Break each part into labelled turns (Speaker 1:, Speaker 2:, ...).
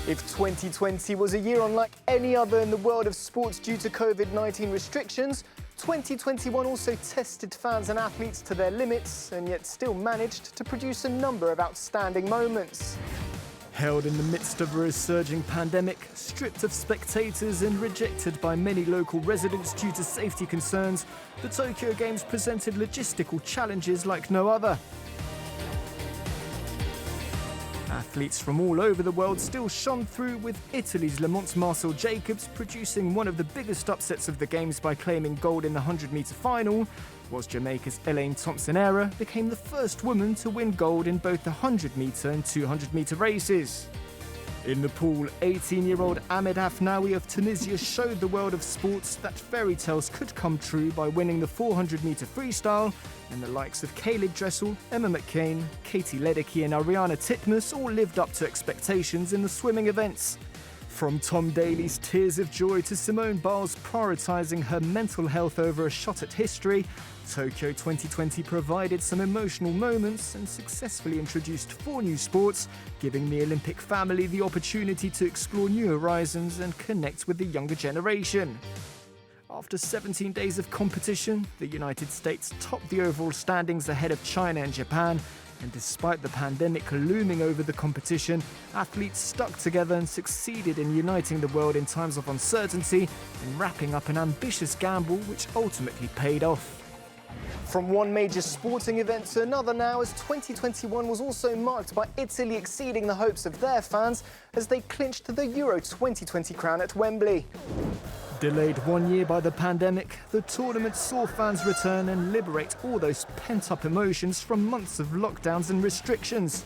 Speaker 1: If 2020 was a year unlike any other in the world of sports due to COVID-19 restrictions, 2021 also tested fans and athletes to their limits and yet still managed to produce a number of outstanding moments. Held in the midst of a resurging pandemic, stripped of spectators and rejected by many local residents due to safety concerns, the Tokyo Games presented logistical challenges like no other. Athletes from all over the world still shone through, with Italy's Lamont's Marcel Jacobs producing one of the biggest upsets of the Games by claiming gold in the 100-metre final, whilst Jamaica's Elaine Thompson-Era became the first woman to win gold in both the 100-metre and 200-metre races. In the pool, 18-year-old Ahmed Afnaoui of Tunisia showed the world of sports that fairy tales could come true by winning the 400-metre freestyle, and the likes of Caleb Dressel, Emma McCain, Katie Ledecky and Ariana Titmus all lived up to expectations in the swimming events. From Tom Daley's tears of joy to Simone Biles prioritising her mental health over a shot at history, Tokyo 2020 provided some emotional moments and successfully introduced 4 new sports, giving the Olympic family the opportunity to explore new horizons and connect with the younger generation. After 17 days of competition, the United States topped the overall standings ahead of China and Japan, and despite the pandemic looming over the competition, athletes stuck together and succeeded in uniting the world in times of uncertainty and wrapping up an ambitious gamble which ultimately paid off. From one major sporting event to another now, as 2021 was also marked by Italy exceeding the hopes of their fans as they clinched the Euro 2020 crown at Wembley. Delayed 1 year by the pandemic, the tournament saw fans return and liberate all those pent-up emotions from months of lockdowns and restrictions.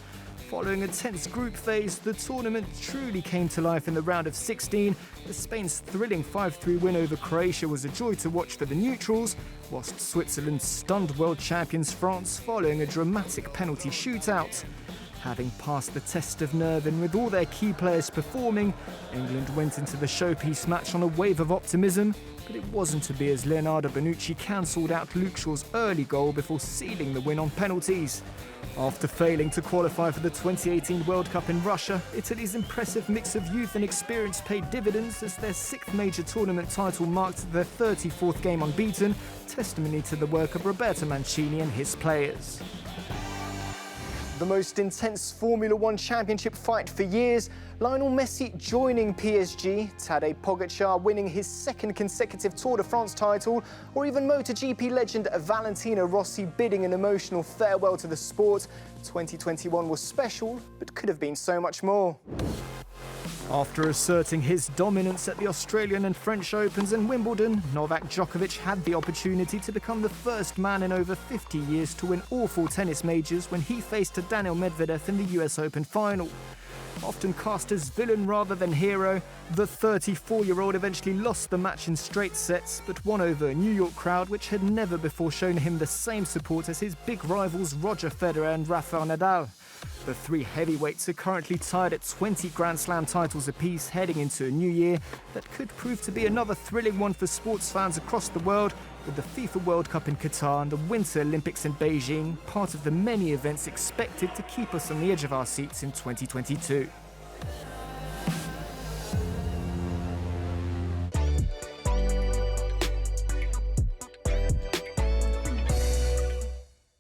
Speaker 1: Following a tense group phase, the tournament truly came to life in the round of 16, as Spain's thrilling 5-3 win over Croatia was a joy to watch for the neutrals, whilst Switzerland stunned world champions France following a dramatic penalty shootout. Having passed the test of nerve and with all their key players performing, England went into the showpiece match on a wave of optimism, but it wasn't to be, as Leonardo Bonucci cancelled out Luke Shaw's early goal before sealing the win on penalties. After failing to qualify for the 2018 World Cup in Russia, Italy's impressive mix of youth and experience paid dividends as their 6th major tournament title marked their 34th game unbeaten, testimony to the work of Roberto Mancini and his players. The most intense Formula One championship fight for years, Lionel Messi joining PSG, Tadej Pogacar winning his 2nd consecutive Tour de France title, or even MotoGP legend Valentino Rossi bidding an emotional farewell to the sport. 2021 was special, but could have been so much more. After asserting his dominance at the Australian and French Opens and Wimbledon, Novak Djokovic had the opportunity to become the first man in over 50 years to win all 4 tennis majors when he faced Daniil Medvedev in the US Open final. Often cast as villain rather than hero, the 34-year-old eventually lost the match in straight sets, but won over a New York crowd which had never before shown him the same support as his big rivals Roger Federer and Rafael Nadal. The 3 heavyweights are currently tied at 20 Grand Slam titles apiece heading into a new year that could prove to be another thrilling one for sports fans across the world, with the FIFA World Cup in Qatar and the Winter Olympics in Beijing part of the many events expected to keep us on the edge of our seats in 2022.